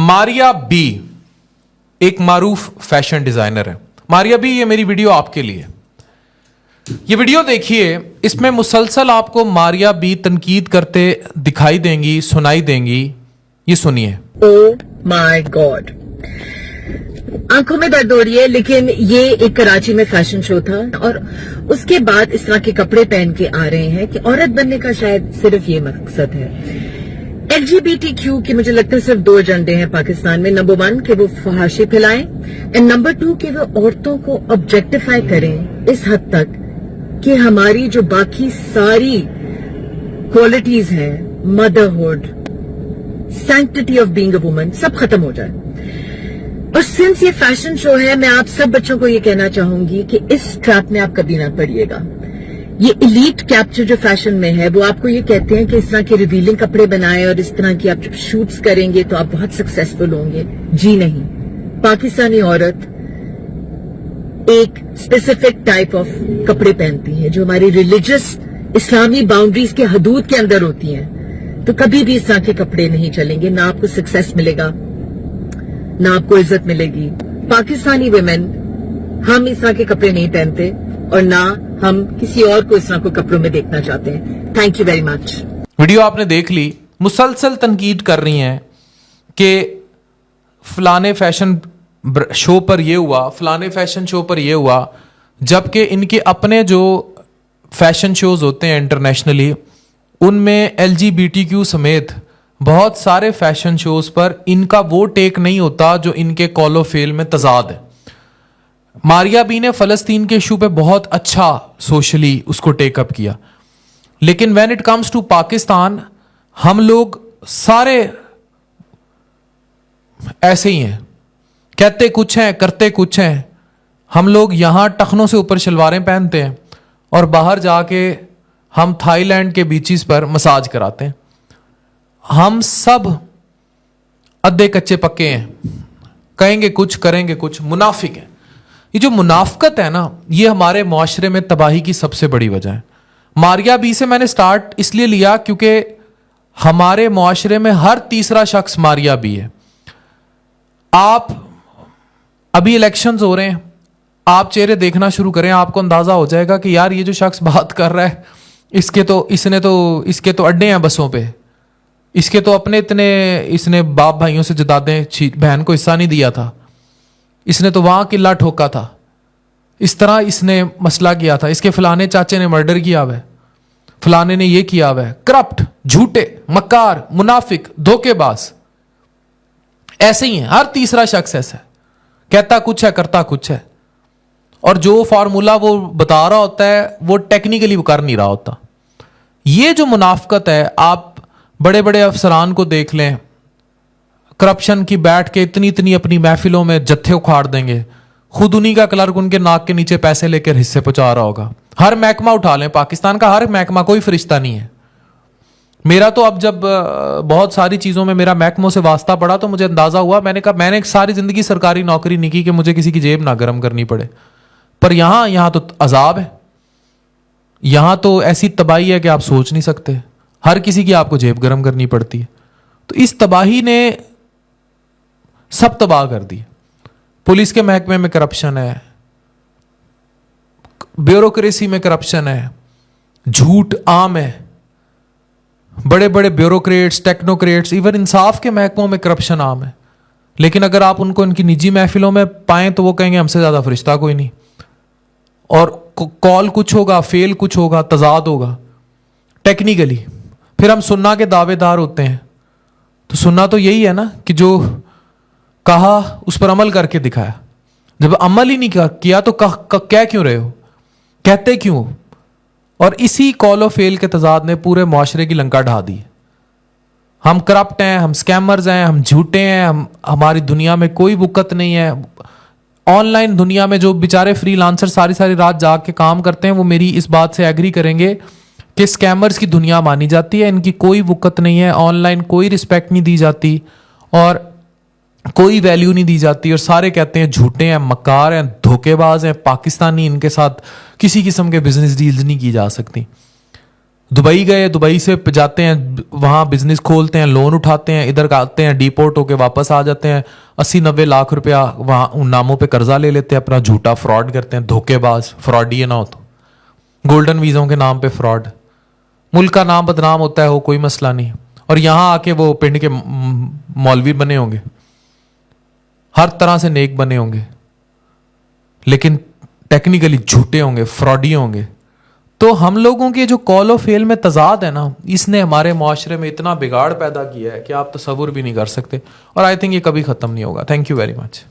Maria B एक मारूफ fashion designer है। Maria B, ये मेरी वीडियो आपके लिए। ये वीडियो देखिए, इसमें मुसलसल आपको मारिया बी तनकीद करते दिखाई देंगी, सुनाई देंगी। ये सुनिए। ओ माय गॉड, आंखों में दर्द हो रही है। लेकिन ये एक कराची में फैशन शो था और उसके बाद इस तरह के कपड़े पहन के आ रहे हैं कि औरत बनने का शायद सिर्फ ये मकसद है। LGBTQ के मुझे लगता है सिर्फ दो एजेंडे हैं पाकिस्तान में। नंबर 1 कि वो फहाशी फैलाएं एंड नंबर 2 कि वो औरतों को ऑब्जेक्टिफाई करें इस हद तक कि हमारी जो बाकी सारी क्वालिटीज हैं, motherhood, sanctity of being a woman, सब खत्म हो जाए। और सिंस ये फैशन शो है, मैं आप सब बच्चों को ये कहना चाहूंगी कि इस ट्रैप में आप कभी ना पड़िएगा। ये एलीट कैप्चर जो फैशन में है, वो आपको ये कहते हैं कि इस तरह के रिवीलिंग कपड़े बनाए और इस तरह की आप जब शूट्स करेंगे तो आप बहुत सक्सेसफुल होंगे। जी नहीं, पाकिस्तानी औरत एक स्पेसिफिक टाइप ऑफ कपड़े पहनती है जो हमारी रिलीजियस इस्लामी बाउंड्रीज के हदूद के अंदर होती हैं। तो कभी भी इस तरह के कपड़े नहीं चलेंगे, ना आपको सक्सेस मिलेगा, ना आपको इज्जत मिलेगी। पाकिस्तानी वुमेन, हम इस तरह के कपड़े नहीं पहनते और ना हम किसी और को इस तरह के कपड़ों में देखना चाहते हैं। Thank you very much. Video आपने देख ली, मुसलसल तनकीद कर रही हैं कि फलाने फैशन शो पर ये हुआ, फलाने फैशन शो पर ये हुआ, जबकि इनके अपने जो फैशन शोज होते हैं इंटरनेशनली, उनमें LGBTQ समेत बहुत सारे फैशन शोज पर इनका वो टेक नहीं होता जो इनके कॉलो फेल में तजाद है। मारिया बी ने फलस्तीन के इशू पे बहुत अच्छा सोशली उसको टेकअप किया, लेकिन when it comes to Pakistan, हम लोग सारे ऐसे ही हैं, कहते कुछ हैं, करते कुछ हैं। हम लोग यहां टखनों से ऊपर शलवारें पहनते हैं और बाहर जाके हम थाईलैंड के बीचेस पर मसाज कराते हैं। हम सब अद्धे कच्चे पक्के हैं, कहेंगे कुछ, करेंगे कुछ, मुनाफिक हैं। ये जो मुनाफकत है ना, ये हमारे मुआशरे में तबाही की सबसे बड़ी वजह है। मारिया बी से मैंने स्टार्ट इसलिए लिया क्योंकि हमारे मुआशरे में हर तीसरा शख्स मारिया बी है। आप अभी इलेक्शंस हो रहे हैं, आप चेहरे देखना शुरू करें, आपको अंदाजा हो जाएगा कि यार ये जो शख्स बात कर रहा है, इसके तो अड्डे हैं बसों पे, इसके तो अपने इतने, इसने बाप भाइयों से जदादें, बहन को हिस्सा नहीं दिया था, इसने तो वहां किला ठोका था, इस तरह इसने मसला किया था, इसके फलाने चाचे ने मर्डर किया हुआ है, फलाने ने ये किया हुआ है। करप्ट, झूठे, मक्कार, मुनाफिक, धोखेबाज ऐसे ही हैं। हर तीसरा शख्स ऐसा है, कहता कुछ है, करता कुछ है, और जो फार्मूला वो बता रहा होता है वो टेक्निकली वो कर नहीं रहा होता। ये जो मुनाफकत है, आप बड़े बड़े अफसरान को देख लें, करप्शन की बैठ के इतनी इतनी अपनी महफिलों में जत्थे उखाड़ देंगे, खुद उन्हीं का क्लर्क उनके नाक के नीचे पैसे लेकर हिस्से पहुंचा रहा होगा। हर महकमा उठा लें, पाकिस्तान का हर महकमा, कोई फरिश्ता नहीं है। मेरा तो अब जब बहुत सारी चीजों में मेरा महकमों से वास्ता पड़ा तो मुझे अंदाजा हुआ, मैंने कहा मैंने सारी जिंदगी सरकारी नौकरी नहीं की कि मुझे किसी की जेब ना गर्म करनी पड़े, पर यहां तो अजाब है, यहां तो ऐसी तबाही है कि आप सोच नहीं सकते। हर किसी की आपको जेब गर्म करनी पड़ती है। तो इस तबाही ने सब तबाह कर दी। पुलिस के महकमे में करप्शन है, ब्यूरोक्रेसी में करप्शन है, झूठ आम है, बड़े बड़े ब्यूरोक्रेट्स, टेक्नोक्रेट्स, इवन इंसाफ के महकमों में करप्शन आम है। लेकिन अगर आप उनको उनकी निजी महफिलों में पाएं तो वो कहेंगे हमसे ज्यादा फरिश्ता कोई नहीं, और कॉल कुछ होगा, फेल कुछ होगा, तजाद होगा टेक्निकली। फिर हम सुन्ना के दावेदार होते हैं। तो सुन्ना तो यही है ना कि जो कहा उस पर अमल करके दिखाया। जब अमल ही नहीं किया तो कह क्यों रहे हो, कहते क्यों? और इसी कॉल ऑफ फेल के तजाद ने पूरे मुआशरे की लंका ढा दी। हम करप्ट हैं, हम स्कैमर्स हैं, हम झूठे हैं, हमारी दुनिया में कोई वुकत नहीं है। ऑनलाइन दुनिया में जो बेचारे फ्रीलांसर सारी सारी रात जाग के काम करते हैं, वो मेरी इस बात से एग्री करेंगे कि स्कैमर्स की दुनिया मानी जाती है। इनकी कोई वुकत नहीं है, ऑनलाइन कोई रिस्पेक्ट नहीं दी जाती और कोई वैल्यू नहीं दी जाती, और सारे कहते हैं झूठे हैं, मक्कार हैं, धोखेबाज हैं, पाकिस्तानी, इनके साथ किसी किस्म के बिजनेस डील्स नहीं की जा सकती। दुबई गए, दुबई से जाते हैं, वहाँ बिजनेस खोलते हैं, लोन उठाते हैं, इधर आते हैं, डिपोर्ट होके वापस आ जाते हैं, 80-90 लाख रुपया वहाँ उन नामों पे कर्जा ले लेते हैं, अपना झूठा फ्रॉड करते हैं, धोखेबाज, फ्रॉडी ना हो तो गोल्डन वीज़ों के नाम पे फ्रॉड, मुल्क का नाम बदनाम होता है, वो कोई मसला नहीं। और यहाँ आके वो पिंड के मौलवी बने होंगे, हर तरह से नेक बने होंगे, लेकिन टेक्निकली झूठे होंगे, फ्रॉडी होंगे। तो हम लोगों के जो कॉल ऑफ फेल में तजाद है ना, इसने हमारे माशरे में इतना बिगाड़ पैदा किया है कि आप तसव्वुर भी नहीं कर सकते, और आई थिंक ये कभी ख़त्म नहीं होगा। Thank you very much.